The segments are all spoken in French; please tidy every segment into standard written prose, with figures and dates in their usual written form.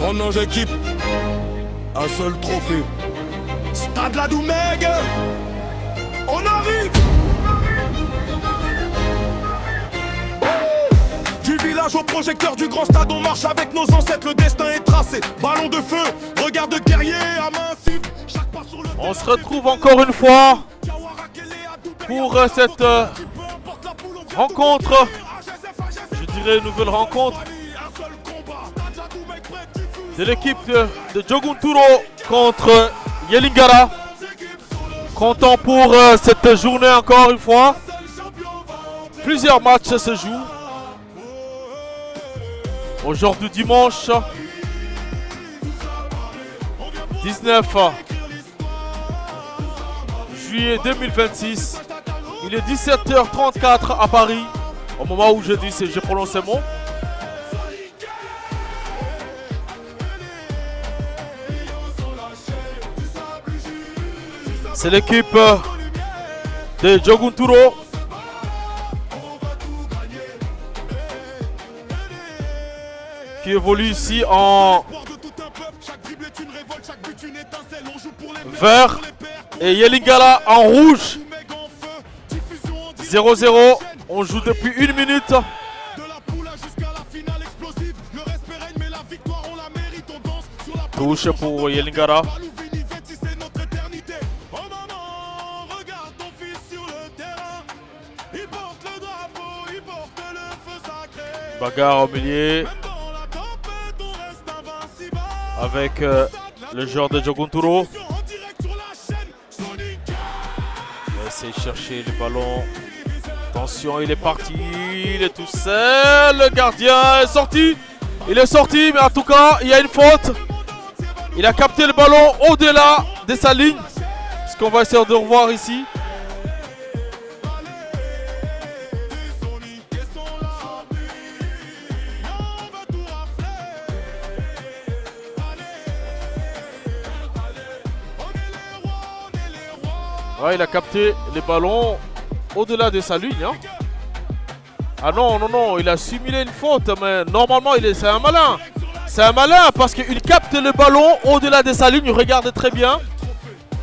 On ange équipe, un seul trophée. Stade la Doumègue, on arrive. Du village au projecteur du grand stade, on marche avec nos ancêtres, le destin est tracé. Ballon de feu, regard de guerrier, à main cible. Chaque pas sur le On se retrouve encore une fois pour cette rencontre. Je dirais une nouvelle rencontre de l'équipe de Djogunturo contre Yelingara. Content pour cette journée encore une fois. Plusieurs matchs se jouent. Aujourd'hui dimanche 19 juillet 2026. Il est 17h34 à Paris. Au moment où je prononce ces mots. C'est l'équipe de Djogunturo qui évolue ici en vert et Yelingara en rouge. 0-0, on joue depuis 1 minute. Touche pour Yelingara. Bagarre au milieu avec le joueur de Djogunturo. Il va essayer de chercher le ballon. Attention, il est parti, il est tout seul. Le gardien est sorti. Il est sorti, mais en tout cas, il y a une faute. Il a capté le ballon au-delà de sa ligne. Ce qu'on va essayer de revoir ici. Ouais, il a capté les ballons au-delà de sa ligne. Hein. Ah non, non, non, il a simulé une faute, mais normalement, c'est un malin. C'est un malin parce qu'il capte le ballon au-delà de sa ligne. Regardez très bien.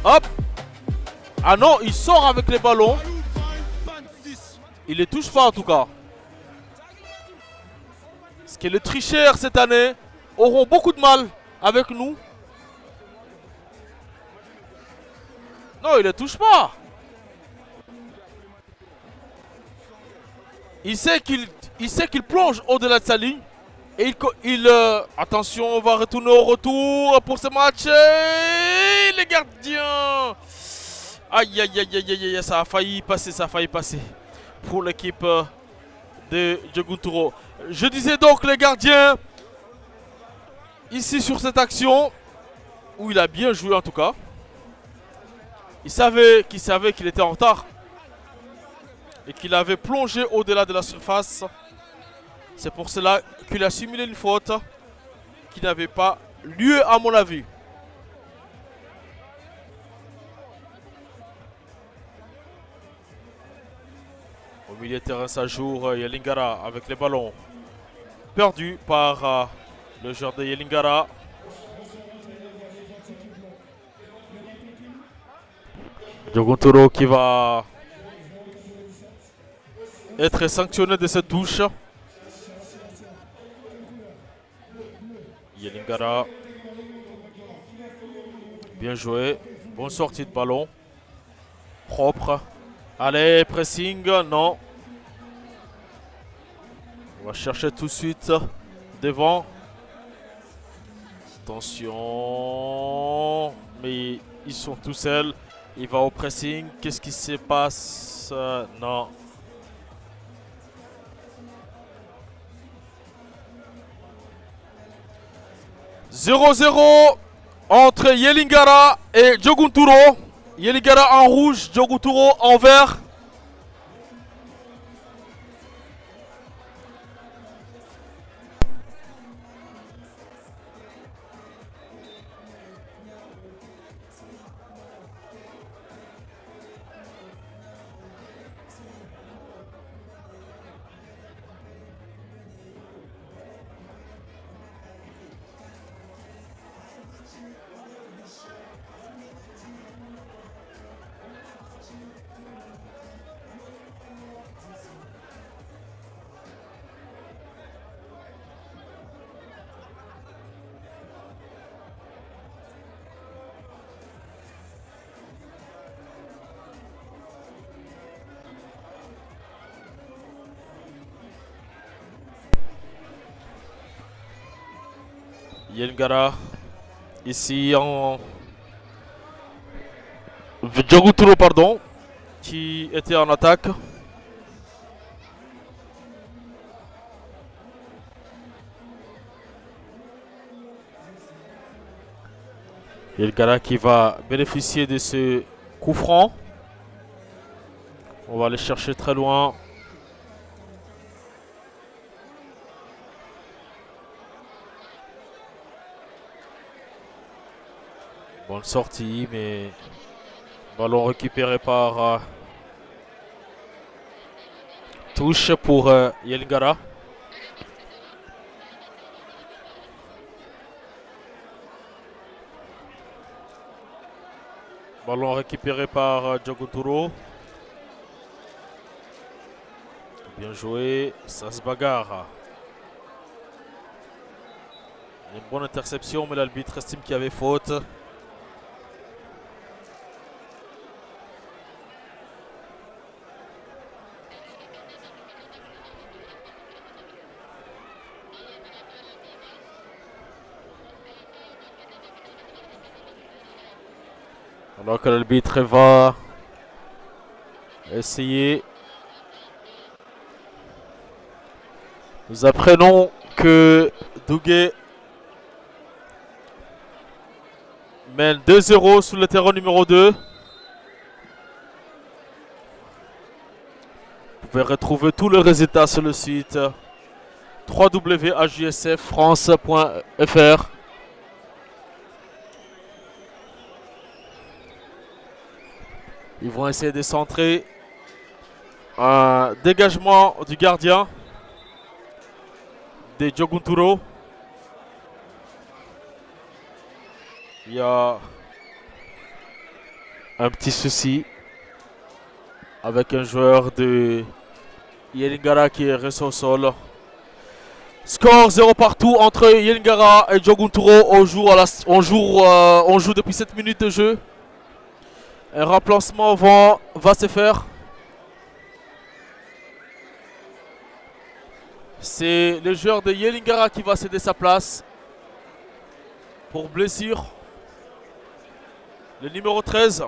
Hop. Ah non, il sort avec les ballons. Il les touche pas en tout cas. Parce que les tricheurs cette année auront beaucoup de mal avec nous. Non, il ne touche pas. Il sait qu'il plonge au-delà de sa ligne. Et attention, on va retourner au retour pour ce match. Et les gardiens. Aïe, aïe, aïe, aïe, aïe, ça a failli passer pour l'équipe de Djogunturo. Je disais donc les gardiens ici sur cette action où il a bien joué en tout cas. Il savait qu'il était en retard et qu'il avait plongé au-delà de la surface. C'est pour cela qu'il a simulé une faute qui n'avait pas lieu à mon avis. Au milieu de terrain, ça joue Yelingara avec les ballons. Perdu par le joueur de Yelingara. Djogunturo qui va être sanctionné de cette touche. Yelingara. Bien joué. Bonne sortie de ballon. Propre. Allez, pressing. Non. On va chercher tout de suite devant. Attention. Mais ils sont tout seuls. Il va au pressing. Qu'est-ce qui se passe? Non. « 0-0 entre Yelingara et Djogunturo. Yelingara en rouge, Djogunturo en vert. Yelgara. Ici en... Djoguturo, pardon. Qui était en attaque. Yelgara qui va bénéficier de ce coup franc. On va aller chercher très loin. Bonne sortie, mais ballon récupéré par touche pour Yelgara. Ballon récupéré par Djoguturo. Bien joué, ça se bagarre. Une bonne interception, mais l'arbitre estime qu'il y avait faute. Alors que l'arbitre va essayer. Nous apprenons que Douguet mène 2-0 sur le terrain numéro 2. Vous pouvez retrouver tous les résultats sur le site www.hjsffrance.fr. Ils vont essayer de centrer un dégagement du gardien de Djoguturo. Il y a un petit souci avec un joueur de Yelgara qui est resté au sol. Score 0 partout entre Yelgara et Djoguturo. On joue depuis 7 minutes de jeu. Un remplacement va se faire. C'est le joueur de Yelgara qui va céder sa place pour blessure. Le numéro 13.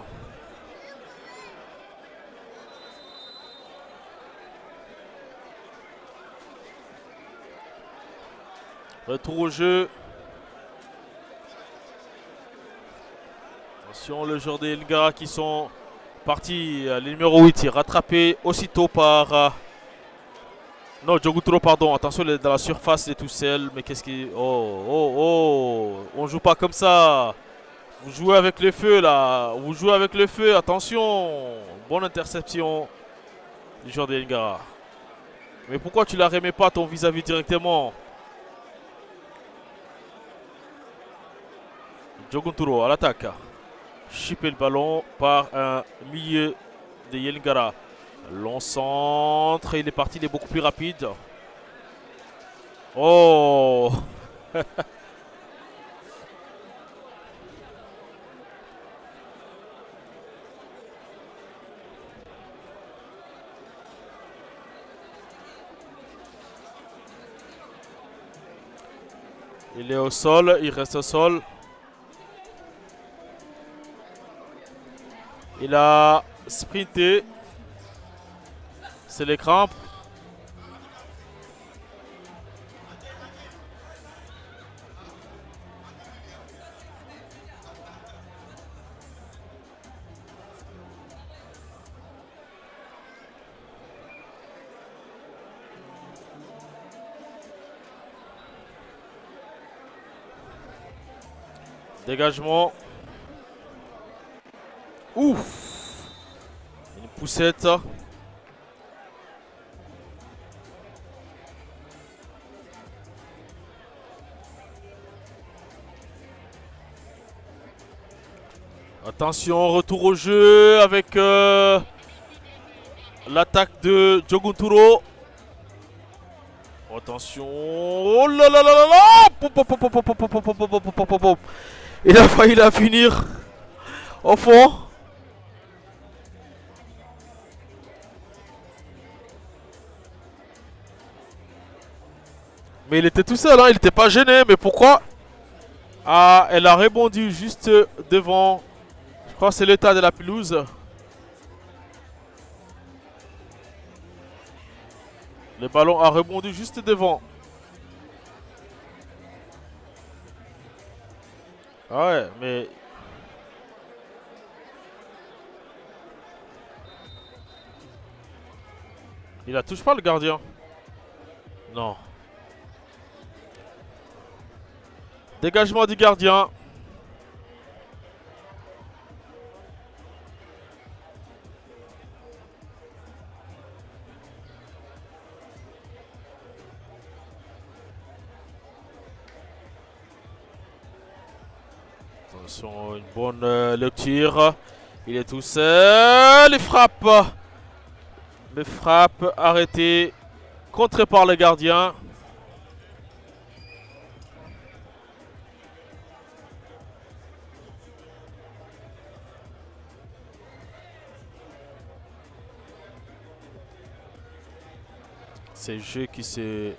Retour au jeu. Attention, le joueur de Yelgara qui sont partis. Le numéro 8 est rattrapé aussitôt par... non, Djoguturo, pardon. Attention, il est dans la surface, il est tout seul. Mais qu'est-ce qui... Oh. On joue pas comme ça. Vous jouez avec le feu, là. Vous jouez avec le feu. Attention. Bonne interception du joueur de Yelgara. Mais pourquoi tu la remets pas ton vis-à-vis directement? Djoguturo à l'attaque. Chipper le ballon par un milieu de Yelgara. Long centre, il est parti, il est beaucoup plus rapide. Oh. Il est au sol, il reste au sol. Il a sprinté. C'est les crampes. Dégagement. Ouf. Une poussette. Attention, retour au jeu avec l'attaque de Djoguturo. Attention. Oh là là là là là. Il a failli la finir au fond. Mais il était tout seul, hein. Il n'était pas gêné. Mais pourquoi Ah, elle a rebondi juste devant. Je crois que c'est l'état de la pelouse. Le ballon a rebondi juste devant. Ah ouais, mais... Il la touche pas le gardien. Non. Dégagement du gardien. Attention, une bonne lecture. Il est tout seul. Il frappe. Le frappe arrêté. Contré par le gardien. C'est le jeu qui s'est...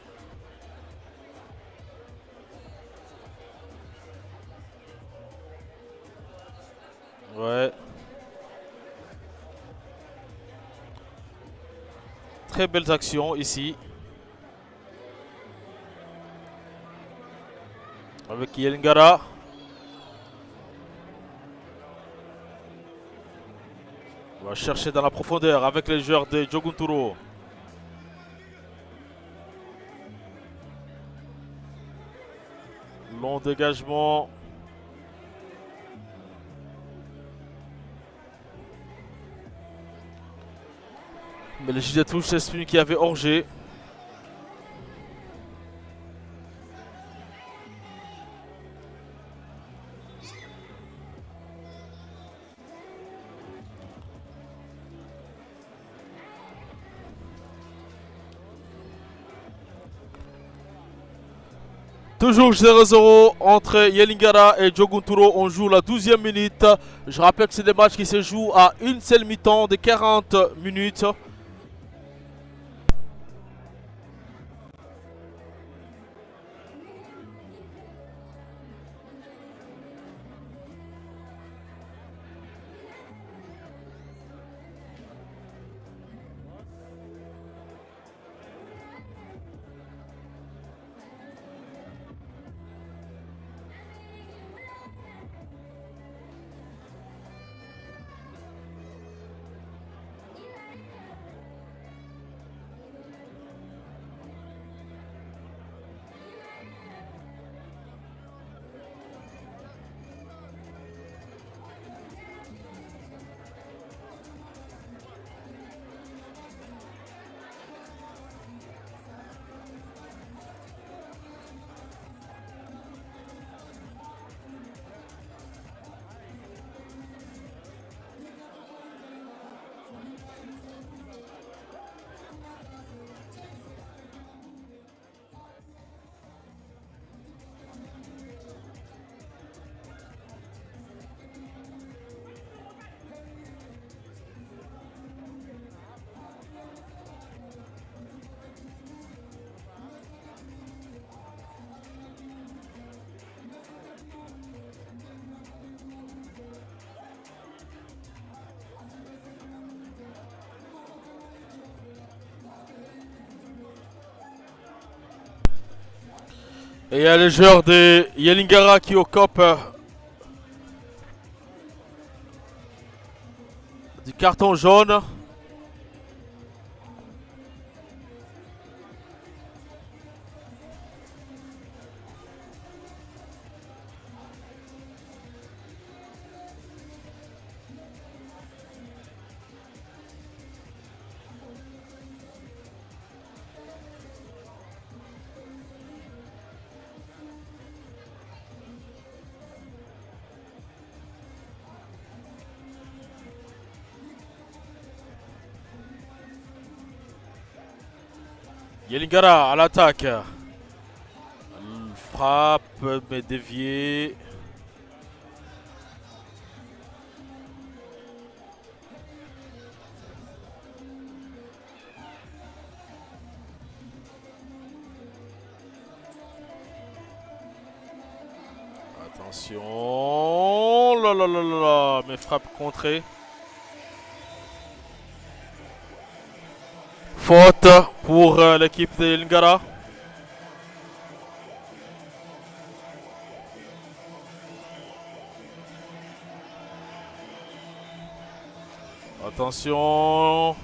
Ouais. Très belles actions ici. Avec Yelingara. On va chercher dans la profondeur avec les joueurs de Djogunturo. Long dégagement. Mais le juge de touche exprime qu'il y avait hors-jeu. Toujours 0-0 entre Yelingara et Djogunturo. On joue la 12e minute. Je rappelle que c'est des matchs qui se jouent à une seule mi-temps de 40 minutes. Et il y a les joueurs de Yelingara qui occupent du carton jaune. Yelingara à l'attaque. Frappe, mais dévié. Attention. Là là là là là. Mes frappes contrées. Faute pour l'équipe de Lingara. Attention.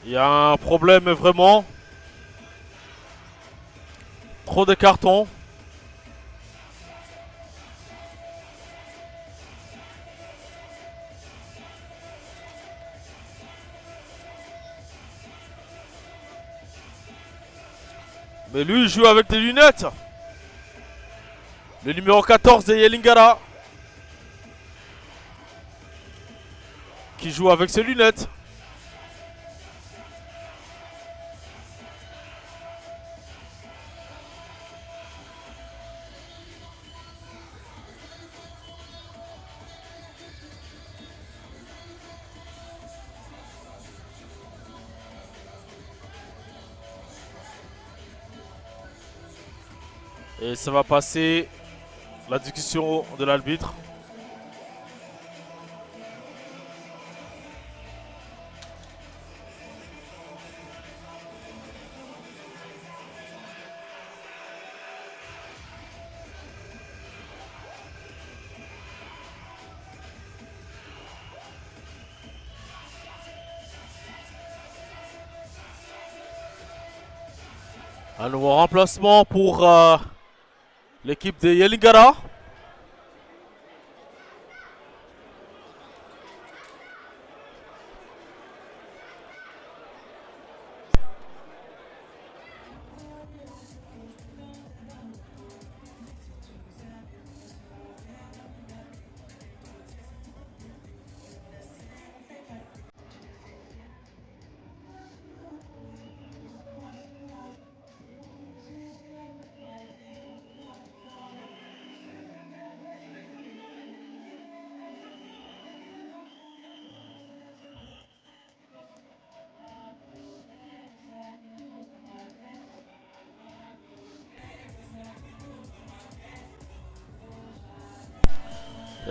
Il y a un problème vraiment. Trop de cartons. Mais lui il joue avec des lunettes. Le numéro 14 de Yelingara. Qui joue avec ses lunettes. Et ça va passer la discussion de l'arbitre. Un nouveau remplacement pour l'équipe de Yelingara.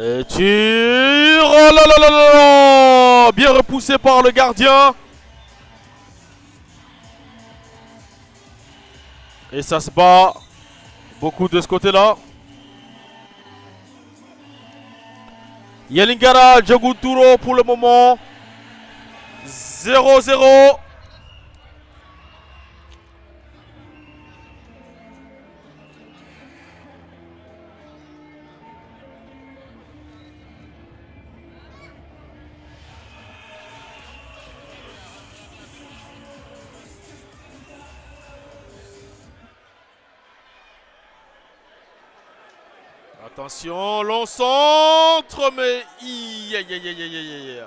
Et tire. Oh là là là là là. Bien repoussé par le gardien. Et ça se bat beaucoup de ce côté-là. Yelingara, Djoguturo pour le moment. 0-0. Attention, long centre, mais aïe aïe aïe aïe aïe aïe.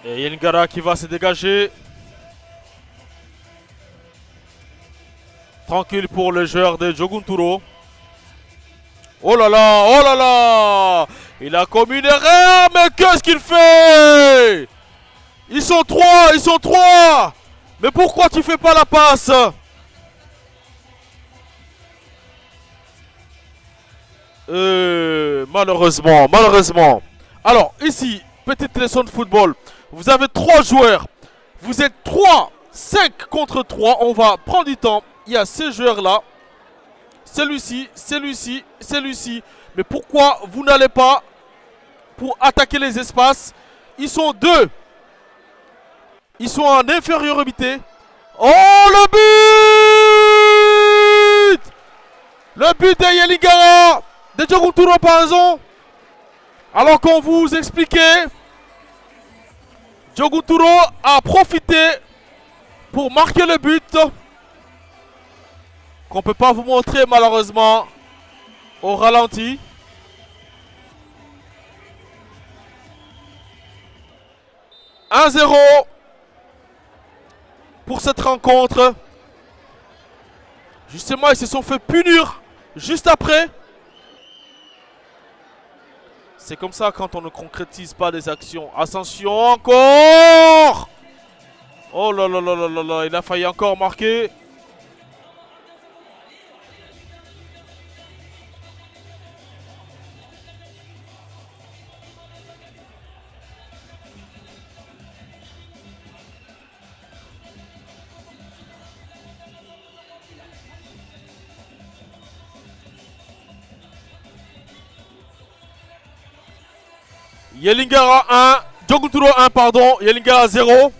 Et Yelingara qui va se dégager. Tranquille pour le joueur de Djogunturo. Oh là là, oh là là. Il a commis une erreur, mais qu'est-ce qu'il fait? Ils sont trois, ils sont trois. Mais pourquoi tu fais pas la passe? Malheureusement, malheureusement. Alors, ici, petite leçon de football. Vous avez 3 joueurs. Vous êtes 3, 5 contre 3. On va prendre du temps. Il y a ces joueurs-là. Celui-ci, celui-ci, celui-ci. Mais pourquoi vous n'allez pas pour attaquer les espaces? Ils sont 2. Ils sont en infériorité. Oh, le but! Le but de Yelingara, de Diogouturo par raison. Alors qu'on vous expliquait, Diogouturo a profité pour marquer le but. Qu'on ne peut pas vous montrer malheureusement au ralenti. « 1-0 pour cette rencontre. » Justement, ils se sont fait punir juste après. C'est comme ça quand on ne concrétise pas des actions. Ascension encore. Oh là là là là là là, il a failli encore marquer. Yelingara 1, Diogouturo 1 pardon, Yelingara 0.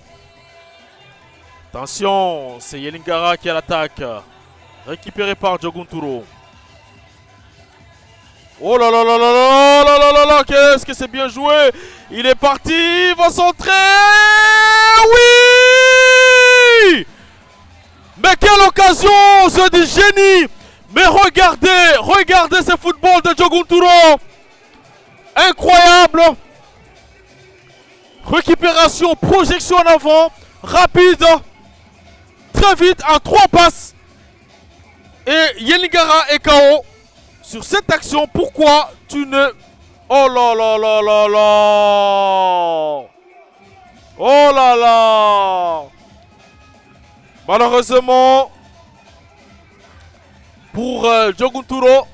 Attention, c'est Yelingara qui a l'attaque. Récupéré par Diogouturo. Oh là là là là là là là là là, qu'est-ce que c'est bien joué. Il est parti, il va centrer. Oui. Mais quelle occasion, c'est du génie. Mais regardez, regardez ce football de Diogouturo. Incroyable. Récupération, projection en avant, rapide, très vite, en 3 passes. Et Yelingara est KO. Sur cette action, pourquoi tu ne... Oh là là là là là. Oh là là. Malheureusement, pour Diogouturo,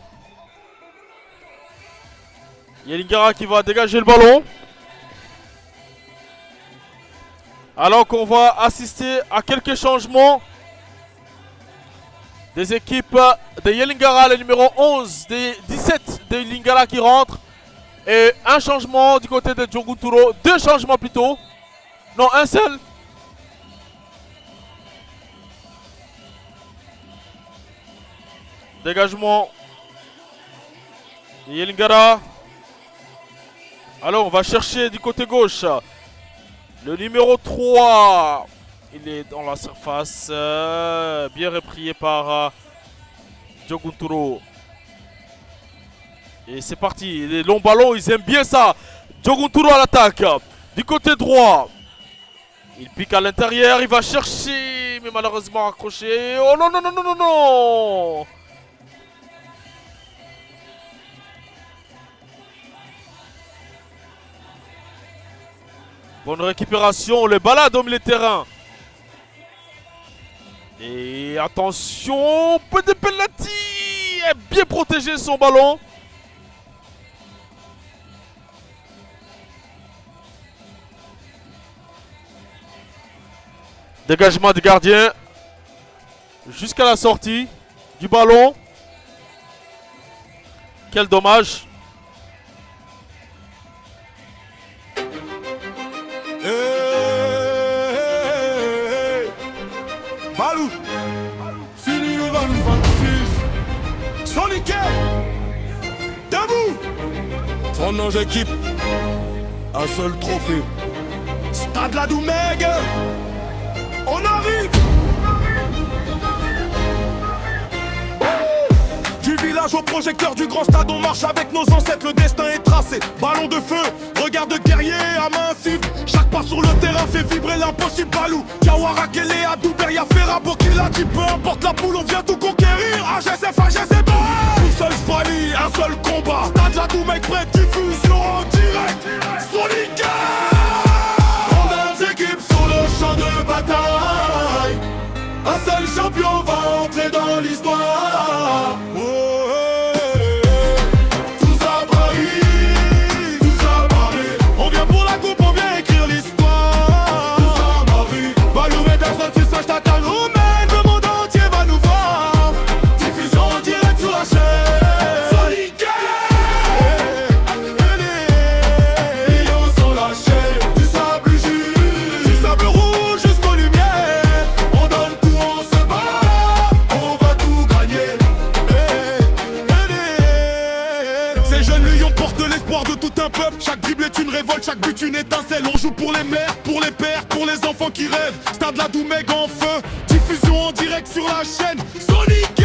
Yelingara qui va dégager le ballon. Alors qu'on va assister à quelques changements des équipes de Yelingara, le numéro 11, des 17 de Yelingara qui rentrent. Et un changement du côté de Diogouturo. 2 changements plutôt. Non, un seul. Dégagement de Yelingara. Alors on va chercher du côté gauche. Le numéro 3, il est dans la surface, bien reprié par Diogouturo. Et c'est parti, les longs ballons, ils aiment bien ça. Diogouturo à l'attaque, du côté droit. Il pique à l'intérieur, il va chercher, mais malheureusement accroché. Oh non, non, non, non, non, non. Bonne récupération, les balades au milieu de terrain. Et attention, petit penalty. Il a bien protégé son ballon. Dégagement du gardien. Jusqu'à la sortie du ballon. Quel dommage. Balou, fini le 26. Sonic, debout. Son nom équipe, un seul trophée. Stade la Doumègue, on arrive. Du village au projecteur du grand stade, on marche avec nos ancêtres, le destin est tracé. Ballon de feu, regard de guerrier à main cible. Chaque pas sur le terrain fait vibrer l'impossible. Balou, Diawara, Kele, Adouberia, Ferra, Bokila, dit peu importe la poule, on vient tout conquérir. AGSF, AGSF, tout seul Fali, un seul combat. Stade la Doumègue, prête, diffusion en direct. Sonic, grandes équipes sur le champ de bataille. Un seul champion va entrer dans l'histoire. Tous à Paris, tous à Paris. but, une étincelle. On joue pour les mères, pour les pères, pour les enfants qui rêvent. Stade la Doumeg en feu, diffusion en direct sur la chaîne Sonic.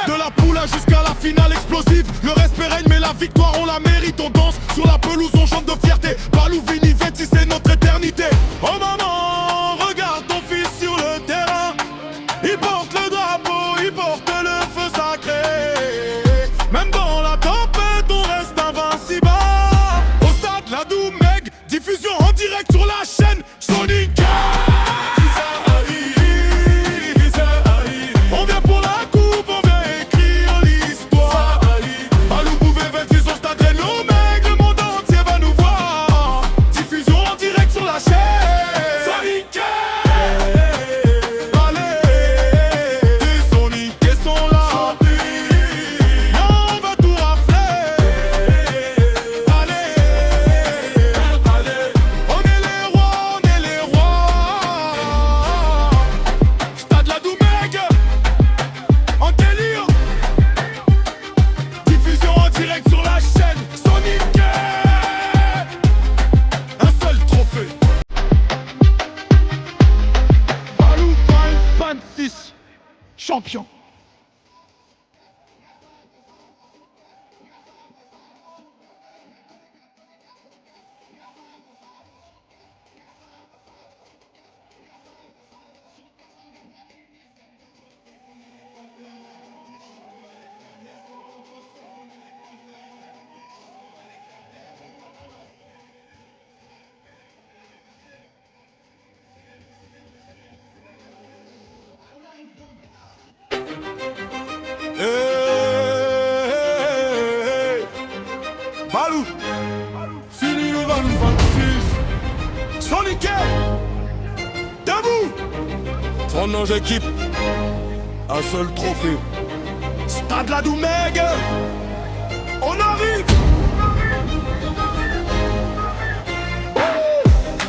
De la poule jusqu'à la finale explosive. Le respect règne mais la victoire on la mérite. On danse sur la pelouse, on chante de fierté. Balou, Vini, Vetti, c'est notre éternité. Oh maman, regarde ton fils sur le terrain. Il porte le drapeau, il porte le feu sacré. Même dans la tempête on reste invincible. Au stade la Doumeg, diffusion en direct sur la chaîne Sonic. On vient pour la coupe, on vient écrire l'histoire. Balou, Bouvet, Vetti, son stade Doumeg, le monde entier va nous voir. Diffusion en direct sur la chaîne Sonic. Allez, les Sonic sont là. On va tout rafler. Allez, on est les rois, on est les rois. Stade la Doumeg en délire. Diffusion en direct sur la chaîne Sonic. Un seul trophée. Balou 26 champion. Hey, Balou, fini le Balou 26. Sonic, debout. 39 équipes, un seul trophée. Stade la Doumeg, on arrive.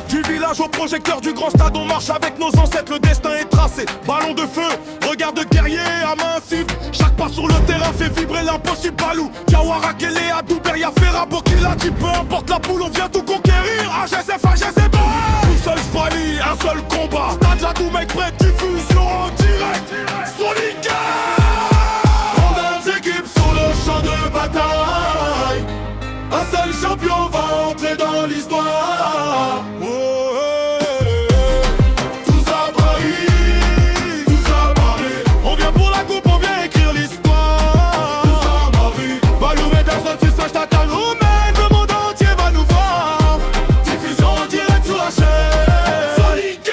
Du village au projecteur du grand stade, on marche avec nos ancêtres, le destin est tracé. Ballon de feu, regard de guerrier à main cible. Chaque pas sur le terrain fait vibrer l'impossible. Balou, Diawara, Kele, Adou, Beria, Ferra, Bokila, dit peu importe la poule, on vient tout conquérir. AGSF, AGSF, tout seul Spali, un seul combat. Stade la Doumeg, prêt, diffusion en direct. Sonic. 30 équipes sur le champ de bataille. Un seul champion va entrer dans l'histoire. Tout ça brille, tout ça parle. On vient pour la coupe, on vient écrire l'histoire. Tout ça brille. Balou, Vetti, tu saches ta Doumeg, le monde entier va nous voir. Diffusion en direct sur la chaîne Sonic.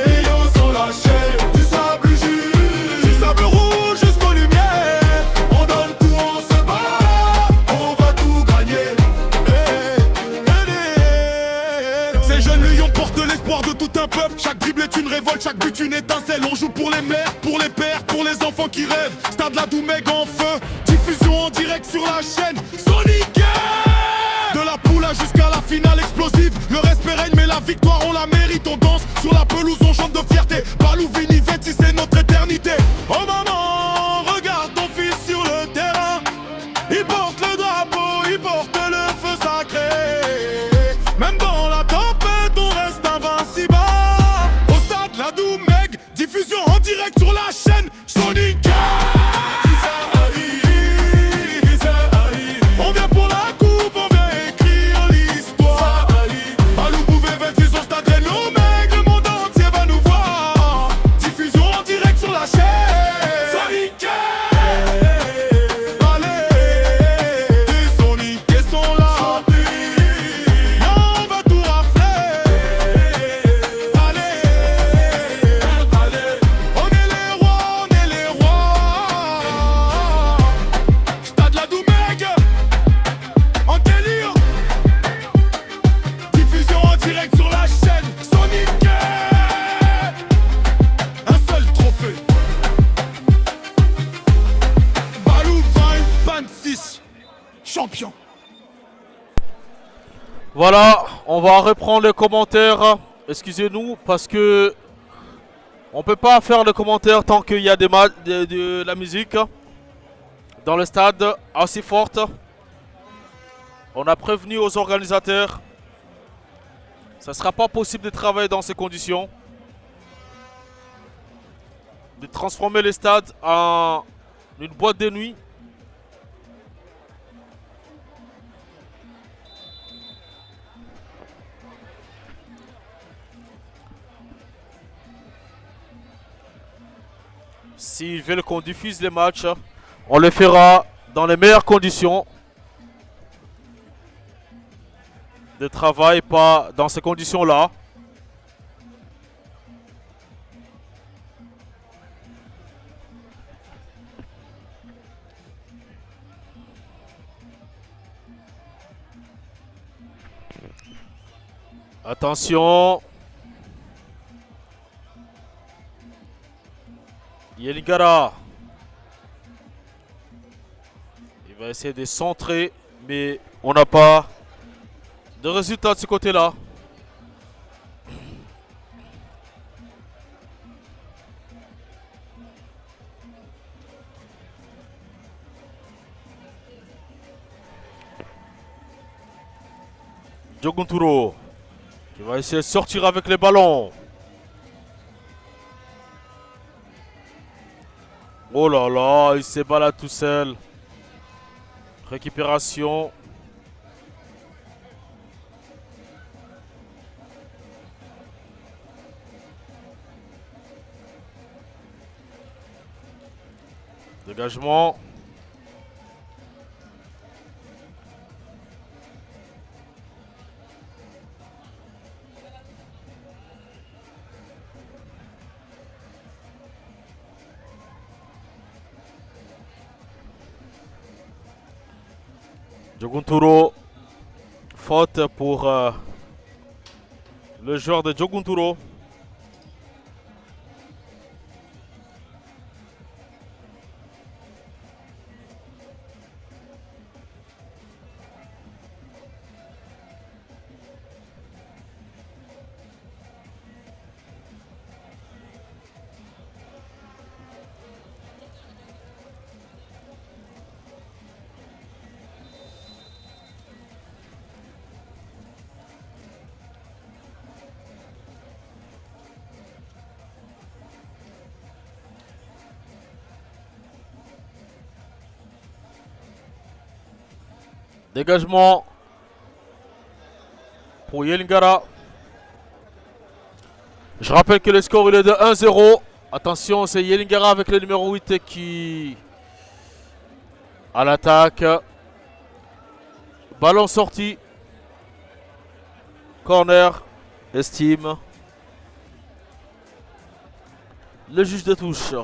Les lions sont lâchés. Du sable juste, du sable rouge jusqu'aux lumières. On donne tout, on se bat, on va tout gagner. Ces jeunes lions portent l'espoir de tout un peuple. Chaque dribble est une révolte, chaque but une étincelle. On joue pour les mères, pour les pères, pour les enfants qui rêvent. Stade la Doumeg en feu, diffusion en direct sur la chaîne Sonic. De la poule jusqu'à la finale explosive. Le respect règne mais la victoire on la mérite. On danse sur la pelouse, on chante de fierté. Balou, Vini, Vetti, c'est notre éternité. Oh maman, regarde ton fils sur le terrain. Il porte le drapeau, il porte le feu sacré. Même dans la tempête on reste invincible. Au stade la Doumeg, diffusion en direct sur la chaîne Sonic. On vient pour la coupe, on vient écrire l'histoire. Balou, Bouvet, Vetti, son stade Doumeg, le monde entier va nous voir. Diffusion en direct sur la chaîne Sonic. Allez, les Sonic sont là. On va tout rafler. Allez, on est les rois, on est les rois. Stade la Doumeg en délire. Diffusion en direct sur la chaîne Sonic. Un seul trophée. Balou 26 champion. Voilà, on va reprendre les commentaires. Excusez-nous parce que on peut pas faire le commentaire tant qu'il y a de la musique dans le stade assez forte. On a prévenu aux organisateurs. Ça ne sera pas possible de travailler dans ces conditions. De transformer les stades en une boîte de nuit. S'ils veulent qu'on diffuse les matchs, on le fera dans les meilleures conditions de travail, pas dans ces conditions-là. Attention. Yelingara. Il va essayer de centrer, mais on n'a pas de résultat de ce côté-là. Diogunturo qui va essayer de sortir avec les ballons. Oh là là, il se balade tout seul. Récupération. Dégagement. Diogunturo. Faute pour le joueur de Diogunturo. Dégagement pour Yelingara. Je rappelle que le score il est de 1-0. Attention, c'est Yelingara avec le numéro 8 qui à l'attaque. Ballon sorti. Corner. Estime. Le juge de touche.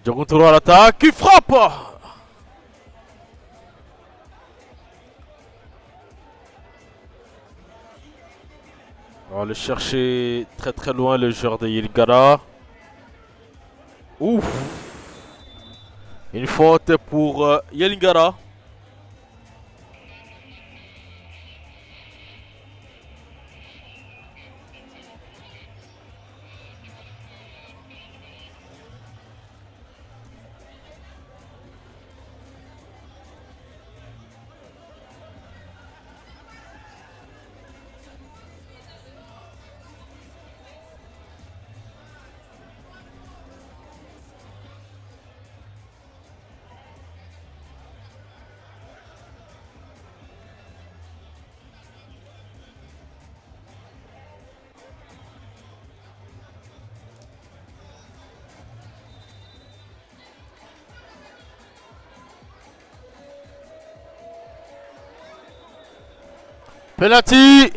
Diogunturo à l'attaque, qui frappe. On va le chercher très très loin le joueur de Yelingara. Ouf. Une faute pour Yelingara. Penalty.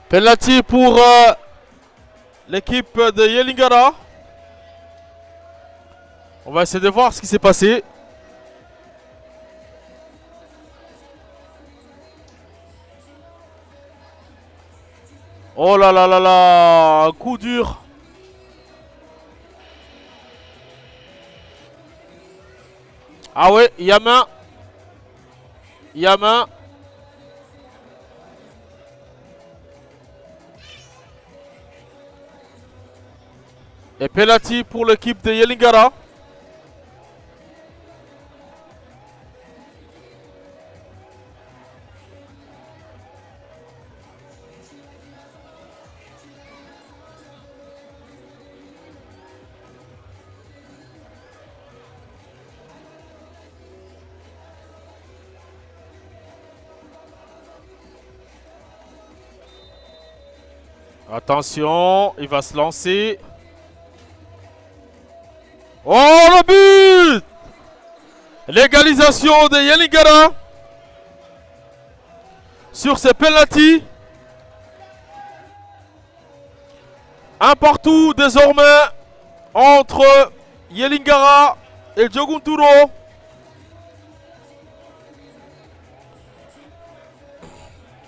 Penalty pour l'équipe de Yelingara. On va essayer de voir ce qui s'est passé. Oh là là là là, un coup dur. Ah ouais, il y a main. Il y a main. Et penalty pour l'équipe de Yelingara. Attention, il va se lancer. Oh, le but! L'égalisation de Yelingara sur ces penalty. Un partout désormais entre Yelingara et Djogunturo.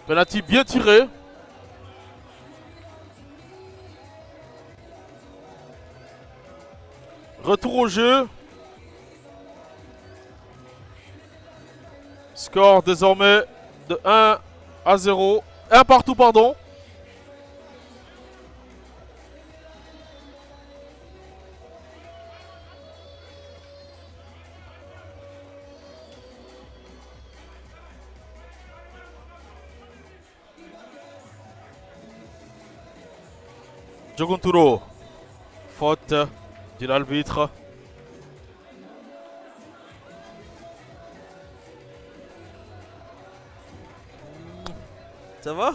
Penalty bien tiré. Retour au jeu. Score désormais de 1-0. 1 partout, pardon. Djogunturo. Faute de l'arbitre. Ça va?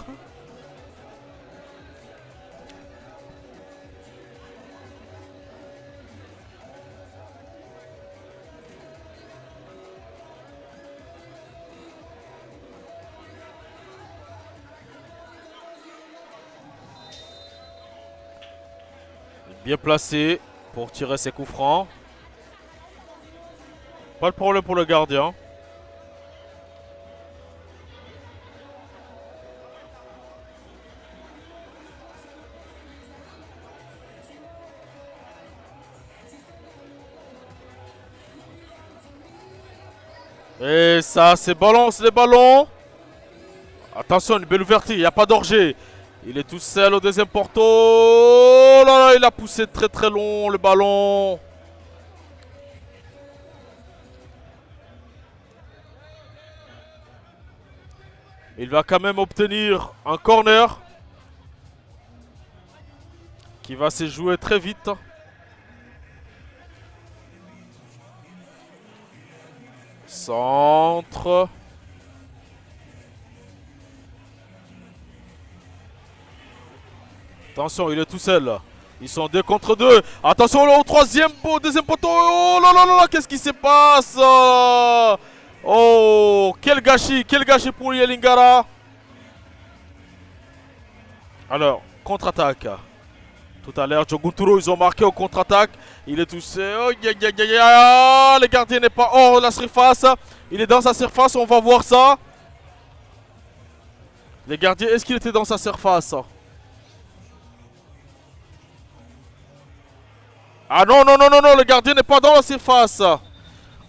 Bien placé pour tirer ses coups francs. Pas de problème pour le gardien. Et ça, c'est balance les ballons. Attention, une belle ouverture, il n'y a pas d'orger. Il est tout seul au deuxième poteau. Oh là là, il a poussé très très long le ballon. Il va quand même obtenir un corner qui va se jouer très vite. Centre. Attention, il est tout seul. Ils sont 2 contre 2. Attention au deuxième poteau. Oh là là là là, qu'est-ce qui se passe? Oh, quel gâchis pour Yelingara. Alors, contre-attaque. Tout à l'heure, Djogunturo, ils ont marqué au contre-attaque. Il est touché. Oh, le gardien n'est pas hors la surface. Il est dans sa surface, on va voir ça. Le gardien, est-ce qu'il était dans sa surface? Ah non, non, non, non, non, le gardien n'est pas dans la surface.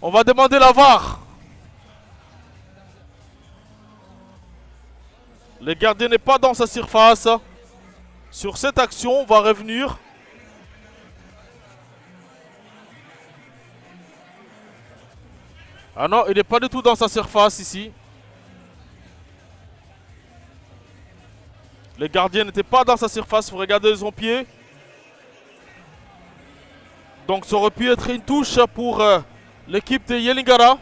On va demander la VAR. Le gardien n'est pas dans sa surface. Sur cette action, on va revenir. Ah non, il n'est pas du tout dans sa surface ici. Le gardien n'était pas dans sa surface, il faut regarder son pied. Donc ça aurait pu être une touche pour l'équipe de Yelingara.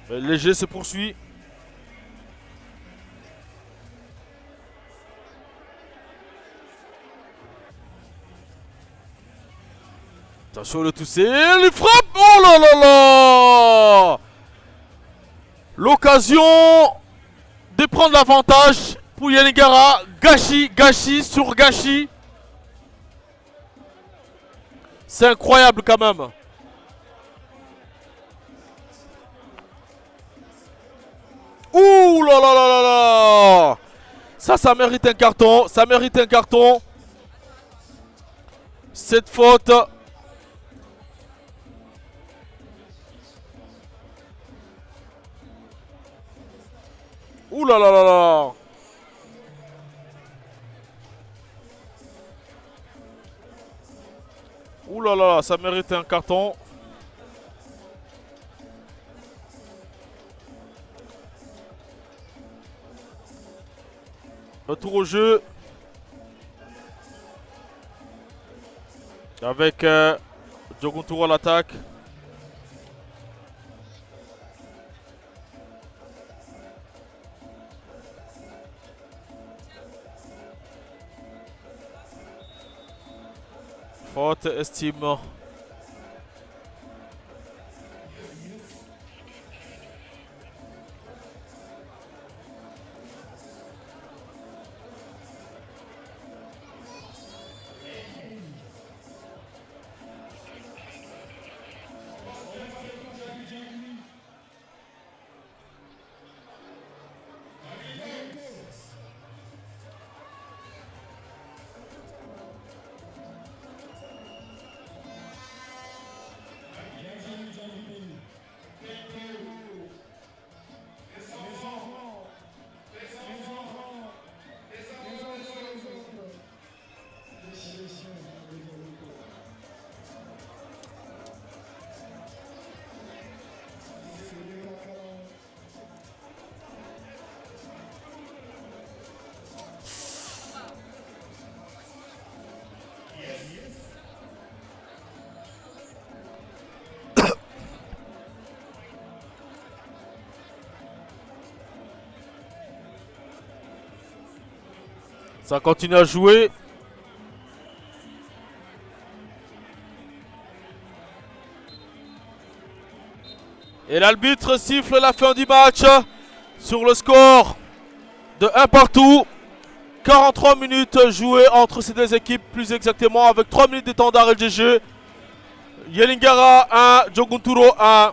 Le jeu se poursuit. Attention le toucher, il frappe. Oh là là là. L'occasion de prendre l'avantage pour Yanigara. Gâchis sur gâchis. C'est incroyable quand même. Ouh là là là là là. Ça mérite un carton. Ça mérite un carton. Cette faute. Ouh là là là là. Ouh là là, ça mérite un carton. Retour au jeu. Avec Diogonturo à l'attaque. Faute estime. Ça continue à jouer. Et l'arbitre siffle la fin du match sur le score de 1 partout. 43 minutes jouées entre ces deux équipes, plus exactement, avec 3 minutes de temps d'arrêt de jeu. Yelingara 1, Diogonturo 1.